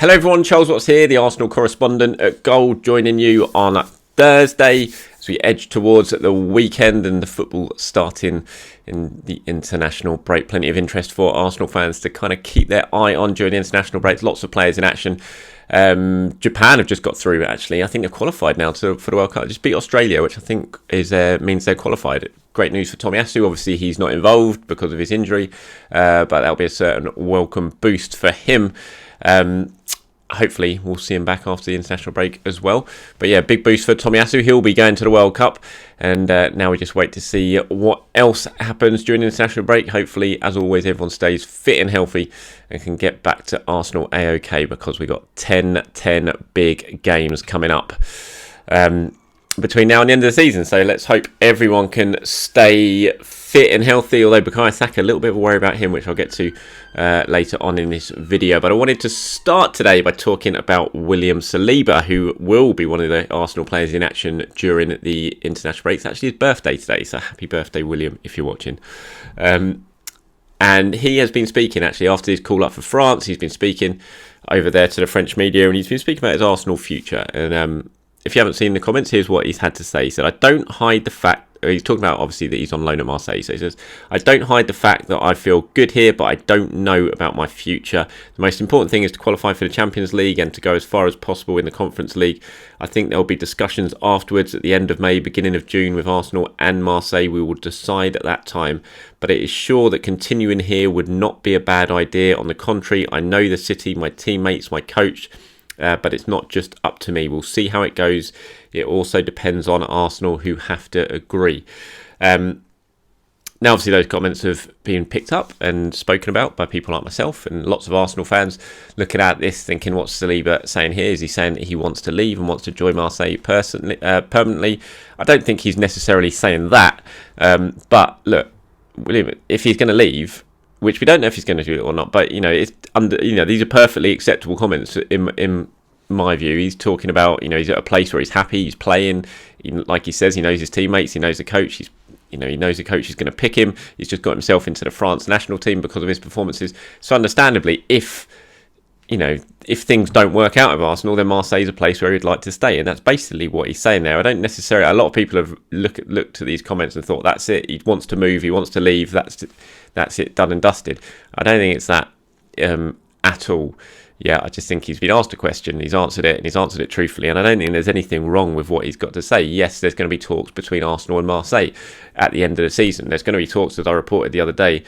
Hello everyone, Charles Watts here, the Arsenal correspondent at Gold, joining you on Thursday as we edge towards the weekend and the football starting in the international break. Plenty of interest for Arsenal fans to kind of keep their eye on during the international breaks. Lots of players in action. Japan have just got through, actually. I think they're qualified now for the World Cup. Just beat Australia, which I think means they're qualified. Great news for Tomiyasu. Obviously, he's not involved because of his injury, but that'll be a certain welcome boost for him. Hopefully we'll see him back after the international break as well. But yeah, big boost for Tomiyasu. He'll be going to the World Cup, and now we just wait to see what else happens during the international break. Hopefully, as always, everyone stays fit and healthy and can get back to Arsenal A-OK, because we got 10 big games coming up between now and the end of the season. So let's hope everyone can stay fit and healthy, although Bukayo Saka, a little bit of a worry about him, which I'll get to later on in this video. But I wanted to start today by talking about William Saliba, who will be one of the Arsenal players in action during the international break. It's actually his birthday today, so happy birthday, William, if you're watching. And he has been speaking, actually, after his call up for France. He's been speaking over there to the French media, and he's been speaking about his Arsenal future. And if you haven't seen the comments, here's what he's had to say. He said, I don't hide the fact, he's talking about obviously that he's on loan at Marseille. So he says, I don't hide the fact that I feel good here, but I don't know about my future. The most important thing is to qualify for the Champions League and to go as far as possible in the Conference League. I think there'll be discussions afterwards at the end of May, beginning of June with Arsenal and Marseille. We will decide at that time. But it is sure that continuing here would not be a bad idea. On the contrary, I know the city, my teammates, my coach, but it's not just up to me. We'll see how it goes. It also depends on Arsenal, who have to agree. Now, obviously, those comments have been picked up and spoken about by people like myself and lots of Arsenal fans looking at this, thinking, what's Saliba saying here? Is he saying that he wants to leave and wants to join Marseille permanently? I don't think he's necessarily saying that. But look, William, if he's going to leave, which we don't know if he's going to do it or not, but it's these are perfectly acceptable comments in my view. He's talking about he's at a place where he's happy, he's playing, like he says, he knows his teammates, he knows the coach, he knows the coach is going to pick him. He's just got himself into the France national team because of his performances. So understandably, if things don't work out of Arsenal, then Marseille is a place where he'd like to stay, and that's basically what he's saying there. I don't necessarily. A lot of people have looked at these comments and thought that's it. He wants to move. He wants to leave. That's it. Done and dusted. I don't think it's that at all. Yeah, I just think he's been asked a question. He's answered it, and he's answered it truthfully. And I don't think there's anything wrong with what he's got to say. Yes, there's going to be talks between Arsenal and Marseille at the end of the season. There's going to be talks, as I reported the other day,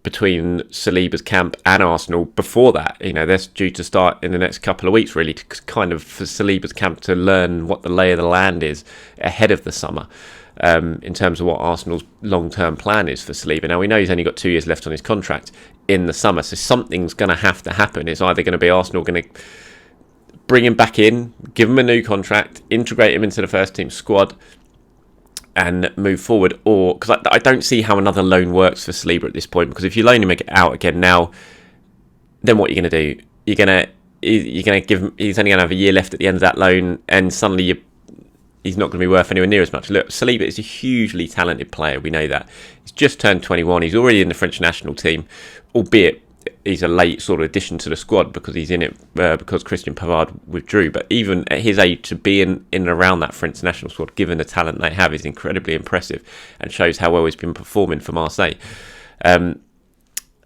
between Saliba's camp and Arsenal before that. They're due to start in the next couple of weeks, really, to kind of for Saliba's camp to learn what the lay of the land is ahead of the summer, in terms of what Arsenal's long-term plan is for Saliba. Now, we know he's only got 2 years left on his contract in the summer, so something's going to have to happen. It's either going to be Arsenal going to bring him back in, give him a new contract, integrate him into the first team squad, and move forward, or because I don't see how another loan works for Saliba at this point. Because if you loan him out again now, then what are you going to do? You're going to give him. He's only going to have a year left at the end of that loan, and suddenly he's not going to be worth anywhere near as much. Look, Saliba is a hugely talented player. We know that. He's just turned 21. He's already in the French national team, albeit he's a late sort of addition to the squad because he's in it because Christian Pavard withdrew. But even at his age, to be in and around that French national squad, given the talent they have, is incredibly impressive and shows how well he's been performing for Marseille.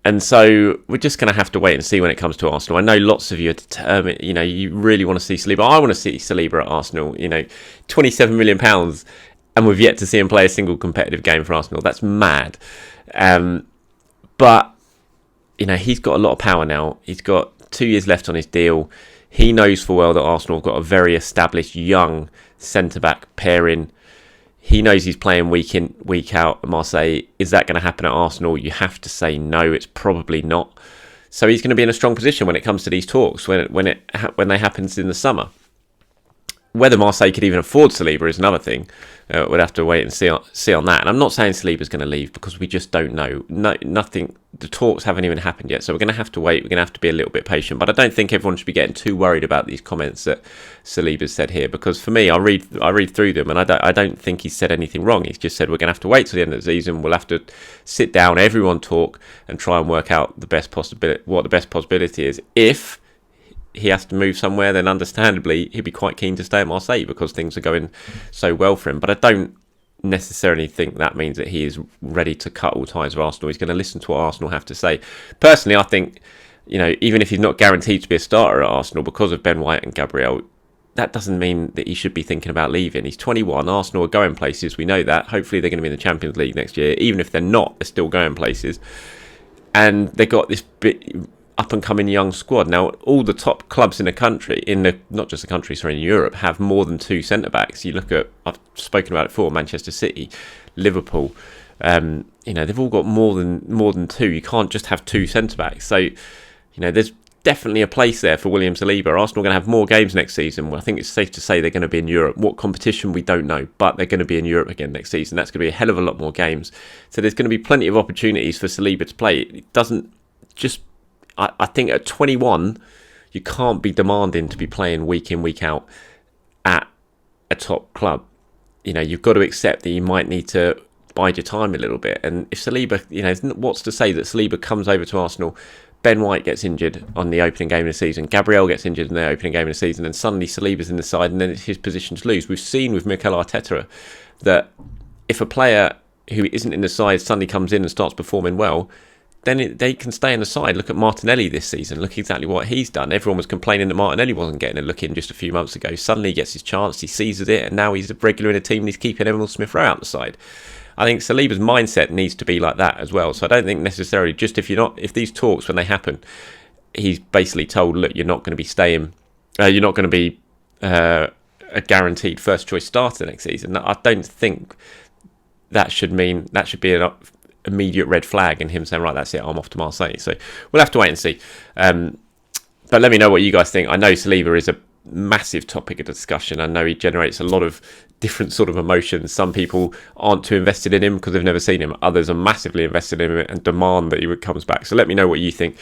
And so we're just going to have to wait and see when it comes to Arsenal. I know lots of you are determined, you really want to see Saliba. I want to see Saliba at Arsenal, £27 million, and we've yet to see him play a single competitive game for Arsenal. That's mad. But he's got a lot of power now. He's got 2 years left on his deal. He knows full well that Arsenal have got a very established young centre-back pairing. He knows he's playing week in, week out at Marseille. Is that going to happen at Arsenal? You have to say no, it's probably not. So he's going to be in a strong position when it comes to these talks, when they happen in the summer. Whether Marseille could even afford Saliba is another thing. We'd have to wait and see on that. And I'm not saying Saliba's going to leave because we just don't know. Nothing. The talks haven't even happened yet, so we're going to have to wait. We're going to have to be a little bit patient. But I don't think everyone should be getting too worried about these comments that Saliba's said here, because for me, I read through them, and I don't think he's said anything wrong. He's just said we're going to have to wait till the end of the season. We'll have to sit down, everyone talk, and try and work out what the best possibility is. If he has to move somewhere, then understandably he'd be quite keen to stay at Marseille because things are going so well for him. But I don't necessarily think that means that he is ready to cut all ties with Arsenal. He's going to listen to what Arsenal have to say. Personally, I think, even if he's not guaranteed to be a starter at Arsenal because of Ben White and Gabriel, that doesn't mean that he should be thinking about leaving. He's 21. Arsenal are going places. We know that. Hopefully they're going to be in the Champions League next year. Even if they're not, they're still going places. And they've got this bit up-and-coming young squad. Now, all the top clubs in the country, not just the country, sorry, in Europe, have more than two centre-backs. You look at, I've spoken about it before, Manchester City, Liverpool, they've all got more than two. You can't just have two centre-backs. So, there's definitely a place there for William Saliba. Arsenal are going to have more games next season. I think it's safe to say they're going to be in Europe. What competition, we don't know, but they're going to be in Europe again next season. That's going to be a hell of a lot more games. So there's going to be plenty of opportunities for Saliba to play. It doesn't just... I think at 21, you can't be demanding to be playing week in, week out at a top club. You've got to accept that you might need to bide your time a little bit. And if Saliba, what's to say that Saliba comes over to Arsenal, Ben White gets injured on the opening game of the season, Gabriel gets injured in the opening game of the season, and suddenly Saliba's in the side and then it's his position to lose. We've seen with Mikel Arteta that if a player who isn't in the side suddenly comes in and starts performing well, then they can stay on the side. Look at Martinelli this season. Look exactly what he's done. Everyone was complaining that Martinelli wasn't getting a look in just a few months ago. Suddenly he gets his chance, he seizes it, and now he's a regular in a team and he's keeping Emil Smith-Rowe out the side. I think Saliba's mindset needs to be like that as well. So I don't think necessarily just if these talks, when they happen, he's basically told, look, you're not going to be staying, you're not going to be a guaranteed first choice starter next season. I don't think that should be an immediate red flag in him saying, right, that's it, I'm off to Marseille. So we'll have to wait and see. But let me know what you guys think. I know Saliba is a massive topic of discussion. I know he generates a lot of different sort of emotions. Some people aren't too invested in him because they've never seen him. Others are massively invested in him and demand that he comes back. So let me know what you think,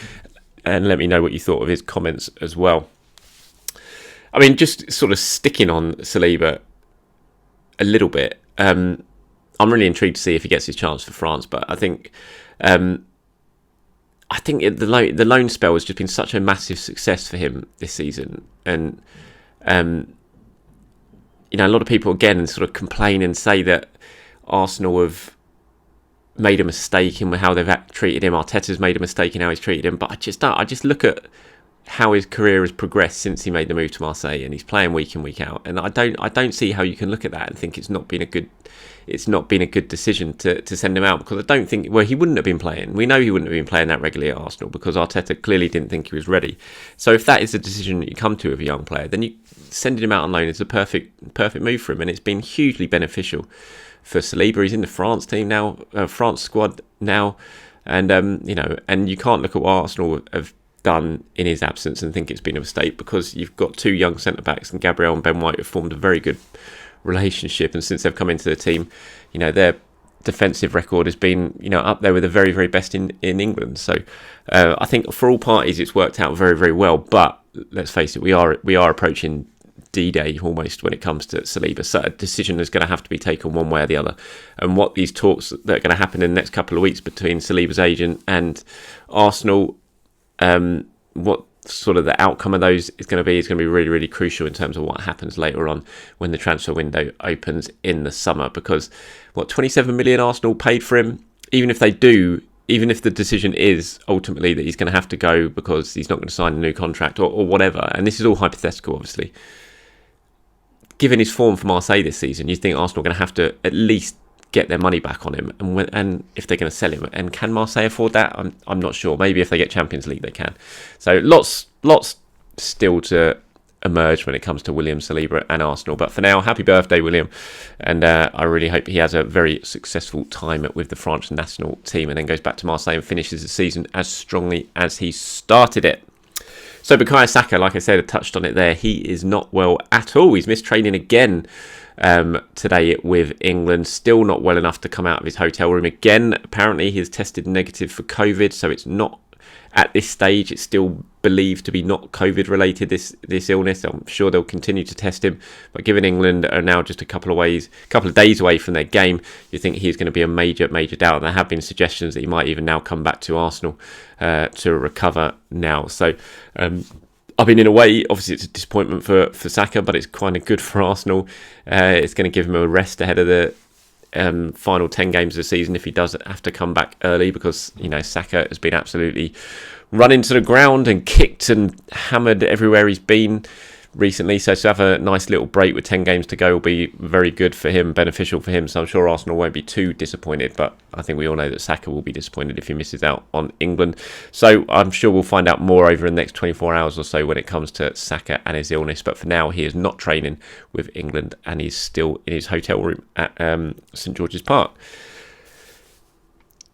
and let me know what you thought of his comments as well. I mean, just sort of sticking on Saliba a little bit. I'm really intrigued to see if he gets his chance for France, but I think the loan spell has just been such a massive success for him this season, and a lot of people again sort of complain and say that Arsenal have made a mistake in how they've treated him. Arteta's made a mistake in how he's treated him, but I just look at how his career has progressed since he made the move to Marseille, and he's playing week in, week out, and I don't see how you can look at that and think it's not been a good decision to send him out, because I don't think, well, he wouldn't have been playing. We know he wouldn't have been playing that regularly at Arsenal because Arteta clearly didn't think he was ready. So if that is the decision that you come to with a young player, then you sending him out on loan is the perfect move for him, and it's been hugely beneficial for Saliba. He's in the France team now, France squad now, and and you can't look at what Arsenal have done in his absence and think it's been a mistake, because you've got two young centre-backs, and Gabriel and Ben White have formed a very good relationship, and since they've come into the team, their defensive record has been up there with the very, very best in England. So I think for all parties it's worked out very, very well, but let's face it, we are approaching D-Day almost when it comes to Saliba, so a decision is going to have to be taken one way or the other, and what these talks that are going to happen in the next couple of weeks between Saliba's agent and Arsenal, what sort of the outcome of those is going to be really, really crucial in terms of what happens later on when the transfer window opens in the summer, because 27 million Arsenal paid for him, even if the decision is ultimately that he's going to have to go because he's not going to sign a new contract or whatever, and this is all hypothetical obviously, given his form for Marseille this season, you think Arsenal are going to have to at least get their money back on him, and if they're going to sell him, and can Marseille afford that? I'm not sure. Maybe if they get Champions League they can. So lots still to emerge when it comes to William Saliba and Arsenal, but for now, happy birthday William, and I really hope he has a very successful time with the French national team and then goes back to Marseille and finishes the season as strongly as he started it. So Bukayo Saka, like I said, I touched on it there, he is not well at all. He's missed training again today with England, still not well enough to come out of his hotel room again. Apparently he's tested negative for COVID, so it's not, at this stage, it's still believed to be not COVID related, this illness. I'm sure they'll continue to test him, but given England are now just a couple of days away from their game, you think he's going to be a major doubt. There have been suggestions that he might even now come back to Arsenal to recover now. So I mean, in a way, obviously it's a disappointment for Saka, but it's kind of good for Arsenal. It's going to give him a rest ahead of the final 10 games of the season if he does have to come back early, because, you know, Saka has been absolutely run into the ground and kicked and hammered everywhere he's been recently. So to have a nice little break with 10 games to go will be very good for him, beneficial for him. So I'm sure Arsenal won't be too disappointed, but I think we all know that Saka will be disappointed if he misses out on England. So I'm sure we'll find out more over the next 24 hours or so when it comes to Saka and his illness. But for now, he is not training with England and he's still in his hotel room at St George's Park.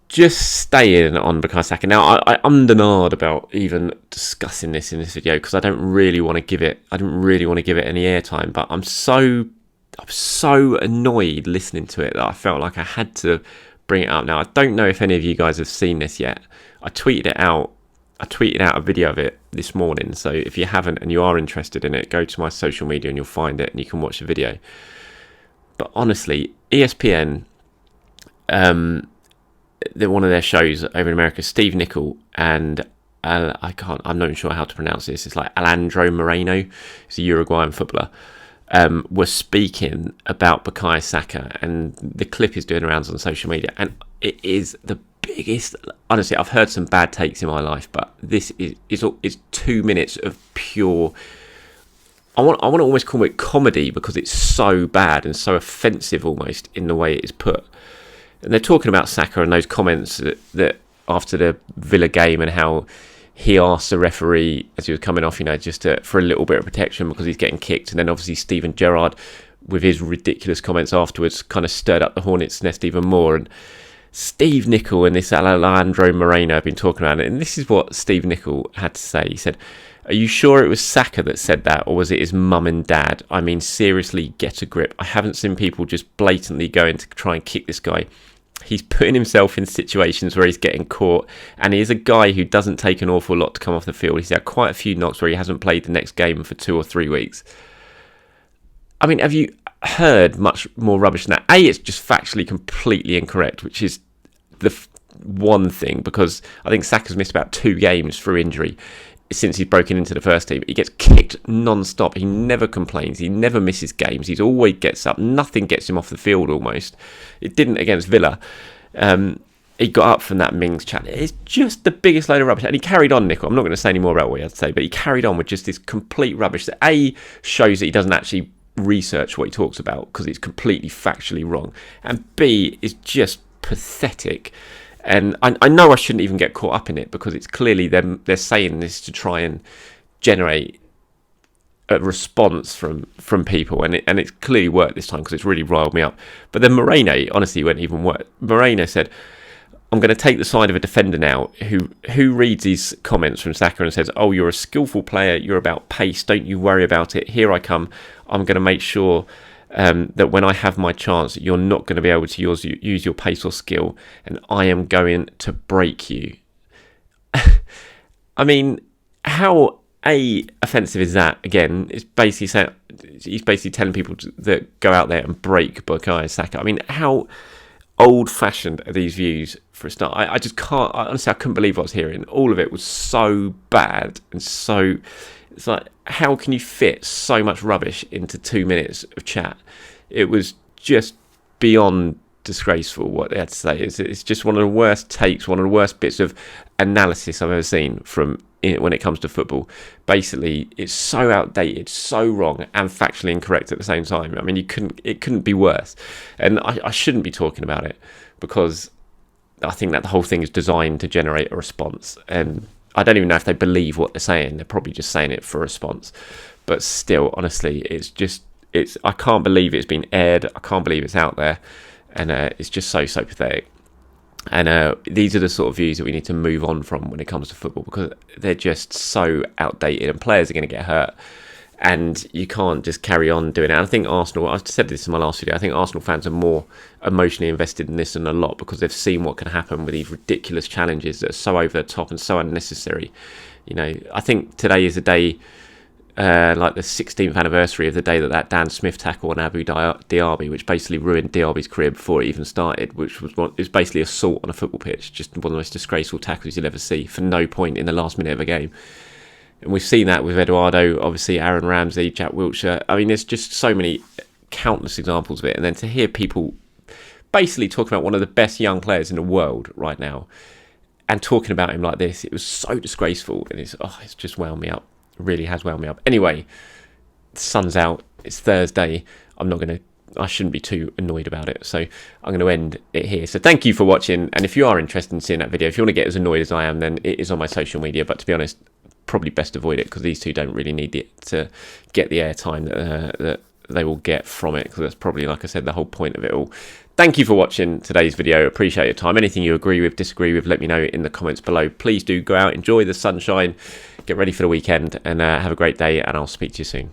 Just staying on Bukayo Saka. Now, I undernard about even discussing this in this video because I didn't really want to give it any airtime. But I'm so annoyed listening to it that I felt like I had to bring it up. Now, I don't know if any of you guys have seen this yet. I tweeted out a video of it this morning. So if you haven't and you are interested in it, go to my social media and you'll find it and you can watch the video. But honestly, ESPN, one of their shows over in America, Steve Nicol and I'm not even sure how to pronounce this. It's like Alejandro Moreno, he's a Uruguayan footballer, were speaking about Bukayo Saka, and the clip is doing rounds on social media, and it is the biggest. Honestly, I've heard some bad takes in my life, but this is 2 minutes of pure. I want to almost call it comedy because it's so bad and so offensive almost in the way it is put. And they're talking about Saka and those comments that after the Villa game and how he asked the referee as he was coming off, you know, just for a little bit of protection because he's getting kicked. And then obviously Steven Gerrard, with his ridiculous comments afterwards, kind of stirred up the hornet's nest even more. And Steve Nicol and this Alejandro Moreno have been talking about it. And this is what Steve Nicol had to say. He said, "Are you sure it was Saka that said that, or was it his mum and dad? I mean, seriously, get a grip. I haven't seen people just blatantly going to try and kick this guy. He's putting himself in situations where he's getting caught, and he is a guy who doesn't take an awful lot to come off the field. He's had quite a few knocks where he hasn't played the next game for 2 or 3 weeks." I mean, have you heard much more rubbish than that? It's just factually completely incorrect, which is the one thing, because I think Saka's missed about 2 games through injury since he's broken into the first team. He gets kicked non-stop. He never complains. He never misses games. He always gets up. Nothing gets him off the field almost. It didn't against Villa. He got up from that Mings chat. It's just the biggest load of rubbish. And he carried on, Nicol. I'm not going to say any more about what he had to say, but he carried on with just this complete rubbish that shows that he doesn't actually research what he talks about because it's completely factually wrong. And B, is just pathetic. And I know I shouldn't even get caught up in it because it's clearly they're saying this to try and generate a response from people, and it's clearly worked this time because it's really riled me up. But then Moreno honestly went even worse. Moreno said, "I'm going to take the side of a defender now who reads these comments from Saka and says, 'Oh, you're a skillful player, you're about pace, don't you worry about it. Here I come. I'm going to make sure that when I have my chance, you're not going to be able to use your pace or skill, and I am going to break you.'" I mean, how offensive is that? Again, it's basically saying he's basically telling people that go out there and break Bukayo Saka. I mean, how old-fashioned are these views for a start? I just can't. Honestly, I couldn't believe what I was hearing. All of it was so bad and so. It's like, how can you fit so much rubbish into 2 minutes of chat? It was just beyond disgraceful what they had to say. It's just one of the worst takes, one of the worst bits of analysis I've ever seen from when it comes to football. Basically, it's so outdated, so wrong, and factually incorrect at the same time. I mean, it couldn't be worse. And I shouldn't be talking about it because I think that the whole thing is designed to generate a response. And I don't even know if they believe what they're saying. They're probably just saying it for a response. But still, honestly, I can't believe it's been aired. I can't believe it's out there. And it's just so pathetic. And these are the sort of views that we need to move on from when it comes to football because they're just so outdated and players are going to get hurt. And you can't just carry on doing it. And I think Arsenal, I said this in my last video, I think Arsenal fans are more emotionally invested in this than a lot because they've seen what can happen with these ridiculous challenges that are so over the top and so unnecessary. You know, I think today is the day, like the 16th anniversary of the day that Dan Smith tackle on Abu Diaby, which basically ruined Diaby's career before it even started, which was basically assault on a football pitch, just one of the most disgraceful tackles you'll ever see for no point in the last minute of a game. And we've seen that with Eduardo, obviously Aaron Ramsey, Jack Wilshere. I mean, there's just so many countless examples of it. And then to hear people basically talking about one of the best young players in the world right now and talking about him like this, it was so disgraceful. And it's just wound me up. It really has wound me up. Anyway, the sun's out. It's Thursday. I shouldn't be too annoyed about it. So I'm going to end it here. So thank you for watching. And if you are interested in seeing that video, if you want to get as annoyed as I am, then it is on my social media. But to be honest, probably best avoid it because these two don't really need it to get the airtime that they will get from it. Because that's probably, like I said, the whole point of it all. Thank you for watching today's video. Appreciate your time. Anything you agree with, disagree with, let me know in the comments below. Please do go out, enjoy the sunshine, get ready for the weekend, and have a great day. And I'll speak to you soon.